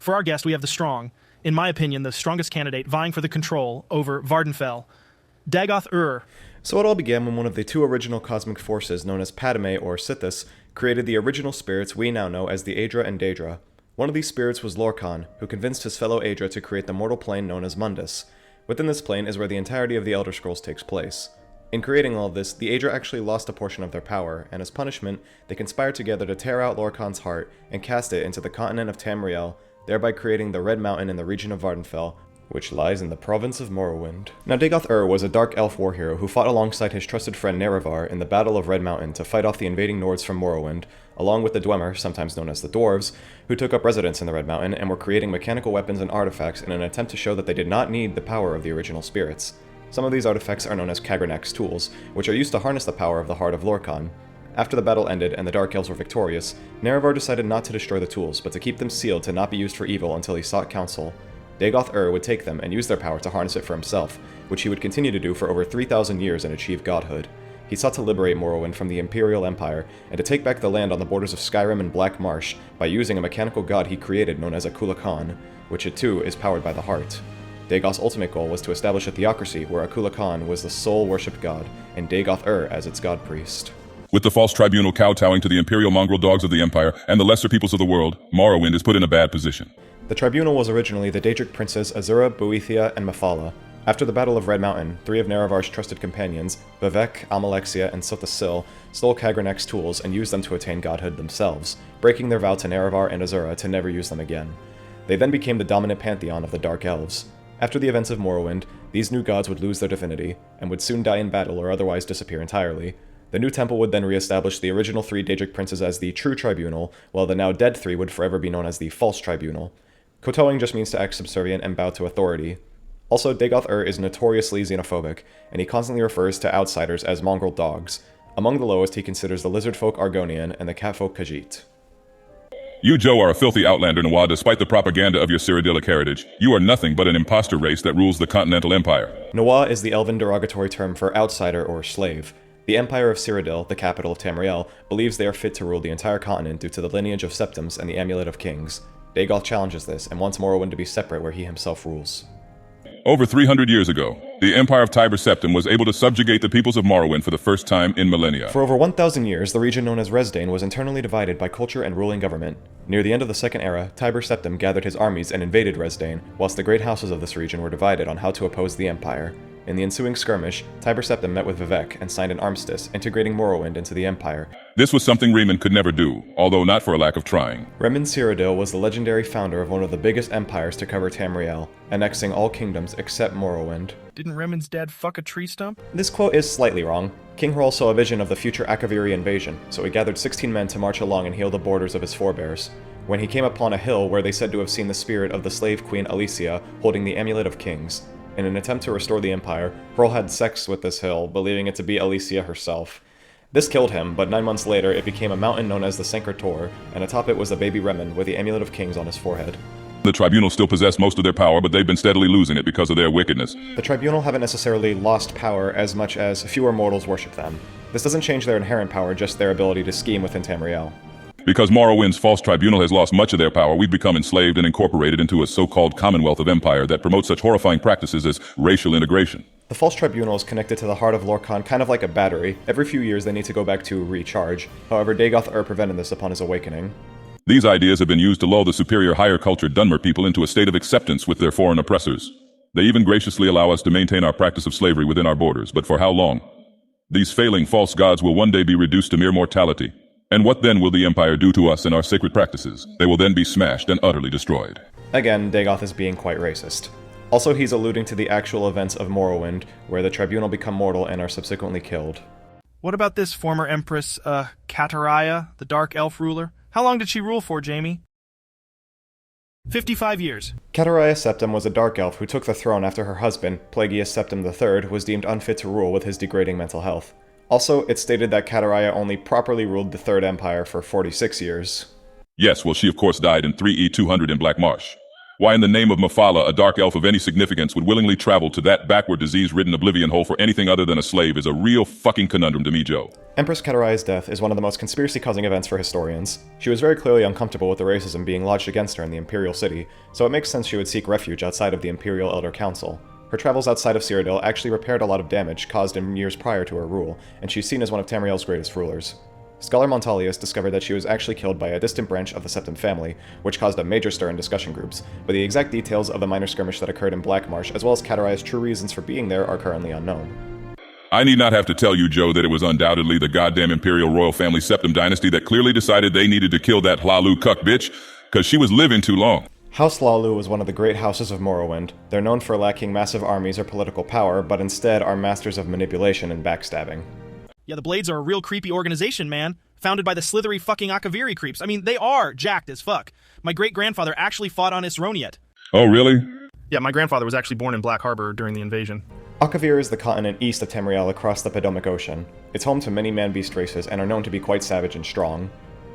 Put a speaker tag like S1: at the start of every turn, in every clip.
S1: For our guest, we have the strong, in my opinion, the strongest candidate vying for the control over Vardenfell, Dagoth.
S2: So it all began when one of the two original cosmic forces, known as Padme or Sithis, created the original spirits we now know as the Aedra and Daedra. One of these spirits was Lorkhan, who convinced his fellow Aedra to create the mortal plane known as Mundus. Within this plane is where the entirety of the Elder Scrolls takes place. In creating all of this, the Aedra actually lost a portion of their power, and as punishment, they conspired together to tear out Lorkhan's heart and cast it into the continent of Tamriel, thereby creating the Red Mountain in the region of Vardenfell, which lies in the province of Morrowind. Now Dagoth was a dark elf war hero who fought alongside his trusted friend Nerevar in the Battle of Red Mountain to fight off the invading Nords from Morrowind, along with the Dwemer, sometimes known as the Dwarves, who took up residence in the Red Mountain and were creating mechanical weapons and artifacts in an attempt to show that they did not need the power of the original spirits. Some of these artifacts are known as Kagranak's tools, which are used to harness the power of the heart of Lorkhan. After the battle ended and the Dark Elves were victorious, Nerevar decided not to destroy the tools, but to keep them sealed to not be used for evil until he sought counsel. Dagoth would take them and use their power to harness it for himself, which he would continue to do for over 3,000 years and achieve godhood. He sought to liberate Morrowind from the Imperial Empire, and to take back the land on the borders of Skyrim and Black Marsh by using a mechanical god he created known as a Khan, which it too is powered by the heart. Dagoth's ultimate goal was to establish a theocracy where a Khan was the sole worshipped god, and Dagoth as its god priest.
S3: With the false tribunal kowtowing to the imperial mongrel dogs of the Empire and the lesser peoples of the world, Morrowind is put in a bad position.
S2: The tribunal was originally the Daedric princes Azura, Boethia, and Mephala. After the Battle of Red Mountain, three of Nerevar's trusted companions, Vivec, Amalexia, and Sothasil, stole Kagranak's tools and used them to attain godhood themselves, breaking their vow to Nerevar and Azura to never use them again. They then became the dominant pantheon of the Dark Elves. After the events of Morrowind, these new gods would lose their divinity, and would soon die in battle or otherwise disappear entirely. The new temple would then re-establish the original three Daedric princes as the true tribunal, while the now dead three would forever be known as the false tribunal. Kowtowing just means to act subservient and bow to authority. Also, Dagoth is notoriously xenophobic, and he constantly refers to outsiders as mongrel dogs. Among the lowest, he considers the lizard folk Argonian and the cat folk Khajiit.
S3: You, Joe, are a filthy outlander, Noir, despite the propaganda of your Cyrodiilic heritage. You are nothing but an imposter race that rules the Continental Empire.
S2: Noir is the elven derogatory term for outsider or slave. The Empire of Cyrodiil, the capital of Tamriel, believes they are fit to rule the entire continent due to the lineage of Septums and the Amulet of Kings. Dagoth challenges this and wants Morrowind to be separate where he himself rules.
S3: Over 300 years ago, the Empire of Tiber Septim was able to subjugate the peoples of Morrowind for the first time in millennia.
S2: For over 1,000 years, the region known as Resdayn was internally divided by culture and ruling government. Near the end of the Second Era, Tiber Septim gathered his armies and invaded Resdayn, whilst the great houses of this region were divided on how to oppose the Empire. In the ensuing skirmish, Tiber Septim met with Vivec and signed an armistice, integrating Morrowind into the Empire.
S3: This was something Riemann could never do, although not for a lack of trying.
S2: Remen Cyrodiil was the legendary founder of one of the biggest empires to cover Tamriel, annexing all kingdoms except Morrowind.
S1: Didn't Remen's dad fuck a tree stump?
S2: This quote is slightly wrong. King Hrol saw a vision of the future Akaviri invasion, so he gathered 16 men to march along and heal the borders of his forebears. When he came upon a hill where they said to have seen the spirit of the slave queen Alicia holding the Amulet of Kings. In an attempt to restore the Empire, Hrol had sex with this hill, believing it to be Alicia herself. This killed him, but 9 months later it became a mountain known as the Sancre Tor, and atop it was the baby Remen with the Amulet of Kings on his forehead.
S3: The Tribunal still possess most of their power, but they've been steadily losing it because of their wickedness.
S2: The Tribunal haven't necessarily lost power as much as fewer mortals worship them. This doesn't change their inherent power, just their ability to scheme within Tamriel.
S3: Because Morrowind's false tribunal has lost much of their power, we've become enslaved and incorporated into a so-called Commonwealth of Empire that promotes such horrifying practices as racial integration.
S2: The false tribunal is connected to the heart of Lorkhan kind of like a battery. Every few years they need to go back to recharge. However, Dagoth prevented this upon his awakening.
S3: These ideas have been used to lull the superior higher culture Dunmer people into a state of acceptance with their foreign oppressors. They even graciously allow us to maintain our practice of slavery within our borders, but for how long? These failing false gods will one day be reduced to mere mortality. And what then will the Empire do to us and our sacred practices? They will then be smashed and utterly destroyed.
S2: Again, Dagoth is being quite racist. Also, he's alluding to the actual events of Morrowind, where the Tribunal become mortal and are subsequently killed.
S1: What about this former Empress, Kataraya, the Dark Elf ruler? How long did she rule for, Jamie? 55 years.
S2: Kataraya Septim was a Dark Elf who took the throne after her husband, Plagueis Septim III, was deemed unfit to rule with his degrading mental health. Also, it's stated that Kataraya only properly ruled the Third Empire for 46 years.
S3: Yes, well, she of course died in 3E200 in Black Marsh. Why in the name of Mephala, a dark elf of any significance, would willingly travel to that backward disease-ridden oblivion hole for anything other than a slave is a real fucking conundrum to me, Joe.
S2: Empress Katarai's death is one of the most conspiracy-causing events for historians. She was very clearly uncomfortable with the racism being lodged against her in the Imperial City, so it makes sense she would seek refuge outside of the Imperial Elder Council. Her travels outside of Cyrodiil actually repaired a lot of damage caused in years prior to her rule, and she's seen as one of Tamriel's greatest rulers. Scholar Montalius discovered that she was actually killed by a distant branch of the Septim family, which caused a major stir in discussion groups, but the exact details of the minor skirmish that occurred in Black Marsh, as well as Katarai's true reasons for being there, are currently unknown.
S3: I need not have to tell you, Joe, that it was undoubtedly the goddamn Imperial Royal Family Septim Dynasty that clearly decided they needed to kill that Hlalu cuck bitch, cause she was living too long.
S2: House Hlalu was one of the great houses of Morrowind. They're known for lacking massive armies or political power, but instead are masters of manipulation and backstabbing.
S1: Yeah, the Blades are a real creepy organization, man. Founded by the slithery fucking Akaviri creeps. I mean, they are jacked as fuck. My great-grandfather actually fought on Isroniet.
S3: Oh, really?
S1: Yeah, my grandfather was actually born in Black Harbor during the invasion.
S2: Akavir is the continent east of Tamriel across the Potomac Ocean. It's home to many man-beast races and are known to be quite savage and strong.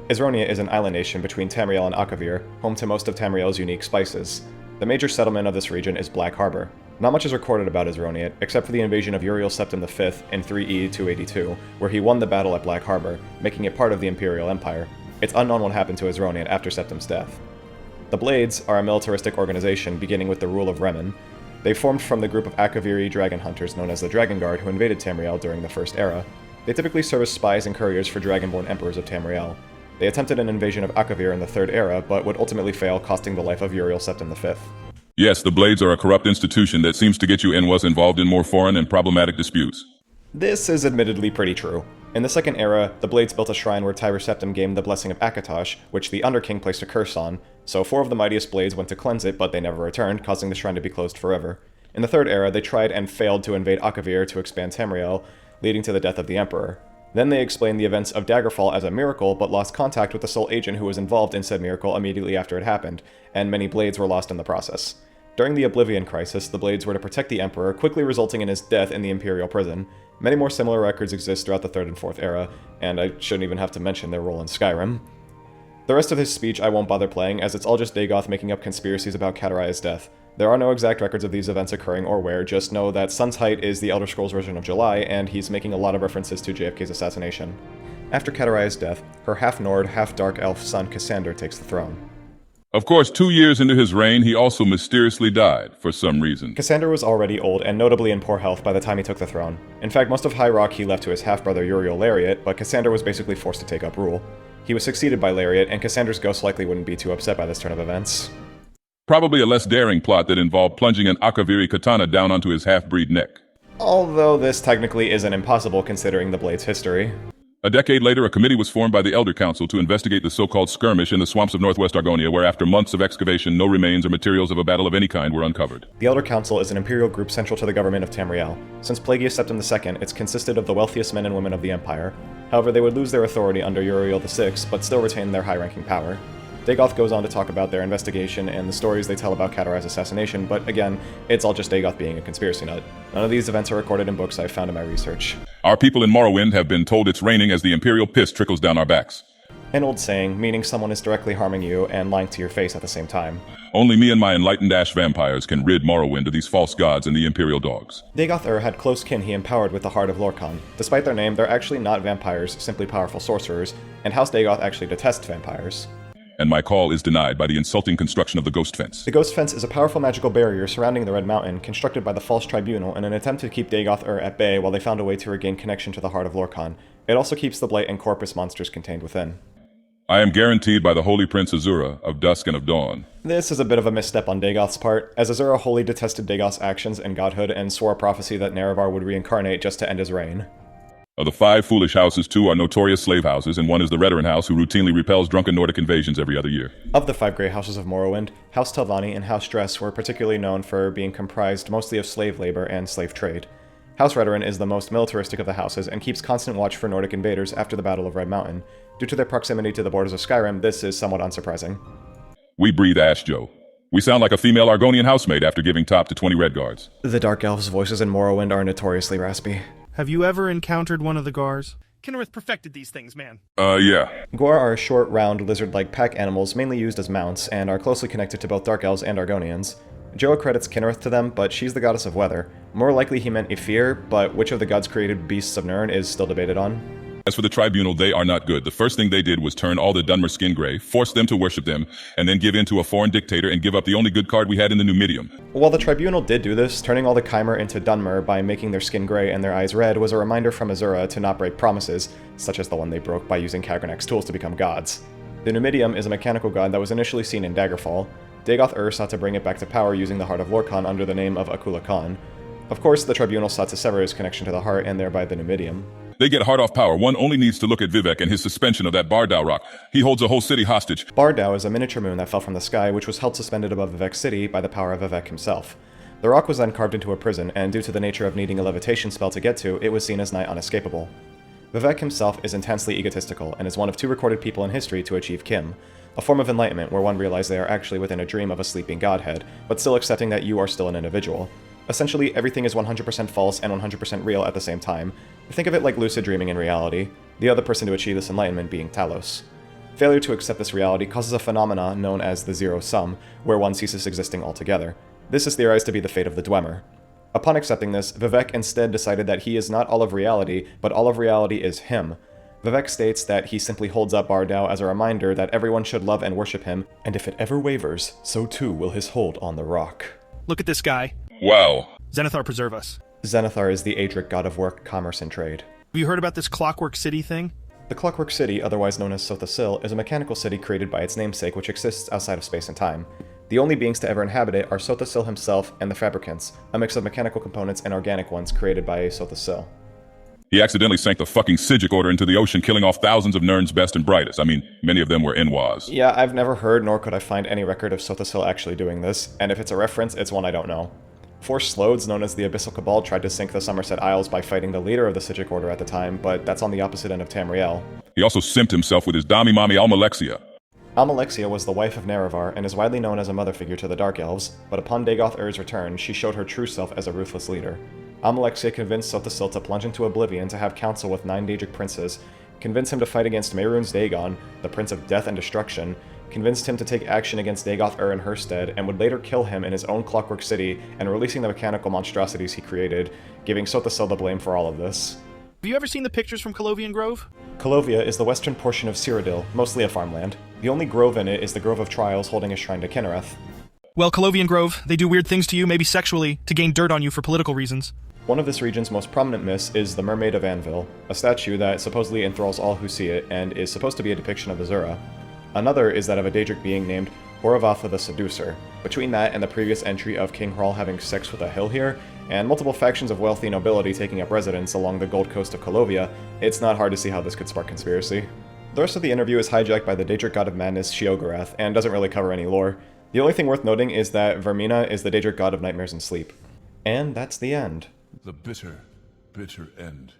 S2: Isroniet is an island nation between Tamriel and Akavir, home to most of Tamriel's unique spices. The major settlement of this region is Black Harbor. Not much is recorded about Isroniet, except for the invasion of Uriel Septim V in 3E 282, where he won the battle at Black Harbor, making it part of the Imperial Empire. It's unknown what happened to Isroniet after Septim's death. The Blades are a militaristic organization beginning with the rule of Remen. They formed from the group of Akaviri dragon hunters known as the Dragon Guard who invaded Tamriel during the First Era. They typically serve as spies and couriers for dragonborn emperors of Tamriel. They attempted an invasion of Akavir in the Third Era, but would ultimately fail, costing the life of Uriel Septim V.
S3: Yes, the Blades are a corrupt institution that seems to get you and was involved in more foreign and problematic disputes.
S2: This is admittedly pretty true. In the Second Era, the Blades built a shrine where Tiber Septim gained the blessing of Akatosh, which the Underking placed a curse on, so 4 of the mightiest Blades went to cleanse it, but they never returned, causing the shrine to be closed forever. In the Third Era, they tried and failed to invade Akavir to expand Tamriel, leading to the death of the Emperor. Then they explained the events of Daggerfall as a miracle, but lost contact with the sole agent who was involved in said miracle immediately after it happened, and many Blades were lost in the process. During the Oblivion Crisis, the Blades were to protect the Emperor, quickly resulting in his death in the Imperial prison. Many more similar records exist throughout the Third and Fourth Era, and I shouldn't even have to mention their role in Skyrim. The rest of his speech I won't bother playing, as it's all just Dagoth making up conspiracies about Katarai's death. There are no exact records of these events occurring or where, just know that Sun's Height is the Elder Scrolls version of July, and he's making a lot of references to JFK's assassination. After Katarai's death, her half-Nord, half-Dark Elf son Cassander takes the throne.
S3: Of course, 2 years into his reign, he also mysteriously died, for some reason.
S2: Cassander was already old and notably in poor health by the time he took the throne. In fact, most of High Rock he left to his half-brother Uriel Lariat, but Cassander was basically forced to take up rule. He was succeeded by Lariat, and Cassander's ghost likely wouldn't be too upset by this turn of events.
S3: Probably a less daring plot that involved plunging an Akaviri katana down onto his half-breed neck.
S2: Although this technically isn't impossible considering the Blade's history.
S3: A decade later, a committee was formed by the Elder Council to investigate the so-called skirmish in the swamps of northwest Argonia, where after months of excavation, no remains or materials of a battle of any kind were uncovered.
S2: The Elder Council is an imperial group central to the government of Tamriel. Since Plagueis Septim II, it's consisted of the wealthiest men and women of the Empire. However, they would lose their authority under Uriel VI, but still retain their high-ranking power. Dagoth goes on to talk about their investigation and the stories they tell about Katarai's assassination, but again, it's all just Dagoth being a conspiracy nut. None of these events are recorded in books I've found in my research.
S3: Our people in Morrowind have been told it's raining as the Imperial piss trickles down our backs.
S2: An old saying, meaning someone is directly harming you and lying to your face at the same time.
S3: Only me and my enlightened ash vampires can rid Morrowind of these false gods and the Imperial dogs.
S2: Dagoth had close kin he empowered with the Heart of Lorkhan. Despite their name, they're actually not vampires, simply powerful sorcerers, and House Dagoth actually detests vampires.
S3: And my call is denied by the insulting construction of the Ghost Fence.
S2: The Ghost Fence is a powerful magical barrier surrounding the Red Mountain, constructed by the False Tribunal in an attempt to keep Dagoth at bay while they found a way to regain connection to the Heart of Lorkhan. It also keeps the Blight and Corpus monsters contained within.
S3: I am guaranteed by the Holy Prince Azura, of Dusk and of Dawn.
S2: This is a bit of a misstep on Dagoth's part, as Azura wholly detested Dagoth's actions and godhood and swore a prophecy that Nerevar would reincarnate just to end his reign.
S3: Of the 5 foolish houses, 2 are notorious slave houses, and 1 is the Redoran House, who routinely repels drunken Nordic invasions every other year.
S2: Of the 5 Grey Houses of Morrowind, House Telvanni and House Dress were particularly known for being comprised mostly of slave labor and slave trade. House Redoran is the most militaristic of the houses and keeps constant watch for Nordic invaders after the Battle of Red Mountain. Due to their proximity to the borders of Skyrim, this is somewhat unsurprising.
S3: We breathe ash, Joe. We sound like a female Argonian housemaid after giving top to 20 Red Guards.
S2: The Dark Elves' voices in Morrowind are notoriously raspy.
S1: Have you ever encountered one of the Gars? Kenrith perfected these things, man.
S3: Yeah.
S2: Gwar are short, round, lizard-like pack animals mainly used as mounts, and are closely connected to both Dark Elves and Argonians. Joa credits Kenrith to them, but she's the goddess of weather. More likely he meant Ithir, but which of the gods created beasts of Nirn is still debated on.
S3: As for the tribunal, they are not good. The first thing they did was turn all the Dunmer skin gray, force them to worship them, and then give in to a foreign dictator and give up the only good card we had in the Numidium.
S2: While the tribunal did do this, turning all the Chimer into Dunmer by making their skin gray and their eyes red was a reminder from Azura to not break promises, such as the one they broke by using Kagranak's tools to become gods. The Numidium is a mechanical god that was initially seen in Daggerfall. Dagoth sought to bring it back to power using the Heart of Lorkhan under the name of Akula Khan. Of course, the tribunal sought to sever his connection to the heart and thereby the Numidium.
S3: They get hard off power. One only needs to look at Vivek and his suspension of that Bardau rock. He holds a whole city hostage.
S2: Bardau is a miniature moon that fell from the sky, which was held suspended above Vivek City by the power of Vivek himself. The rock was then carved into a prison, and due to the nature of needing a levitation spell to get to, it was seen as nigh unescapable. Vivek himself is intensely egotistical, and is one of 2 recorded people in history to achieve Kim, a form of enlightenment where one realizes they are actually within a dream of a sleeping godhead, but still accepting that you are still an individual. Essentially, everything is 100% false and 100% real at the same time. Think of it like lucid dreaming in reality, the other person to achieve this enlightenment being Talos. Failure to accept this reality causes a phenomena known as the zero sum, where one ceases existing altogether. This is theorized to be the fate of the Dwemer. Upon accepting this, Vivek instead decided that he is not all of reality, but all of reality is him. Vivek states that he simply holds up Bardau as a reminder that everyone should love and worship him, and if it ever wavers, so too will his hold on the rock.
S1: Look at this guy.
S3: Wow.
S1: Zenithar preserve us.
S2: Zenithar is the Adric god of work, commerce, and trade.
S1: Have you heard about this Clockwork City thing?
S2: The Clockwork City, otherwise known as Sotha-Sil, is a mechanical city created by its namesake which exists outside of space and time. The only beings to ever inhabit it are Sotha-Sil himself and the Fabricants, a mix of mechanical components and organic ones created by Sotha-Sil.
S3: He accidentally sank the fucking Sijic Order into the ocean, killing off thousands of Nirn's best and brightest. I mean, many of them were Enwas.
S2: Yeah, I've never heard nor could I find any record of Sotha-Sil actually doing this, and if it's a reference, it's one I don't know. 4 Slodes, known as the Abyssal Cabal, tried to sink the Somerset Isles by fighting the leader of the Sijic Order at the time, but that's on the opposite end of Tamriel.
S3: He also simped himself with his Dami Mami Almalexia.
S2: Almalexia was the wife of Nerevar and is widely known as a mother figure to the Dark Elves, but upon Dagoth return, she showed her true self as a ruthless leader. Almalexia convinced Sotha-Sil to plunge into oblivion to have counsel with 9 Daedric princes, convinced him to fight against Mehrunes Dagon, the Prince of Death and Destruction, convinced him to take action against Dagoth in her stead, and would later kill him in his own Clockwork City and releasing the mechanical monstrosities he created, giving Sotha-Sil the blame for all of this.
S1: Have you ever seen the pictures from Colovian Grove?
S2: Colovia is the western portion of Cyrodiil, mostly a farmland. The only grove in it is the Grove of Trials holding a shrine to Kinnereth.
S1: Well, Colovian Grove, they do weird things to you, maybe sexually, to gain dirt on you for political reasons.
S2: One of this region's most prominent myths is the Mermaid of Anvil, a statue that supposedly enthralls all who see it and is supposed to be a depiction of Azura. Another is that of a Daedric being named Horavatha the Seducer. Between that and the previous entry of King Hrall having sex with a hill here, and multiple factions of wealthy nobility taking up residence along the Gold Coast of Colovia, it's not hard to see how this could spark conspiracy. The rest of the interview is hijacked by the Daedric god of madness Sheogorath, and doesn't really cover any lore. The only thing worth noting is that Vermina is the Daedric god of nightmares and sleep. And that's the end.
S4: The bitter, bitter end.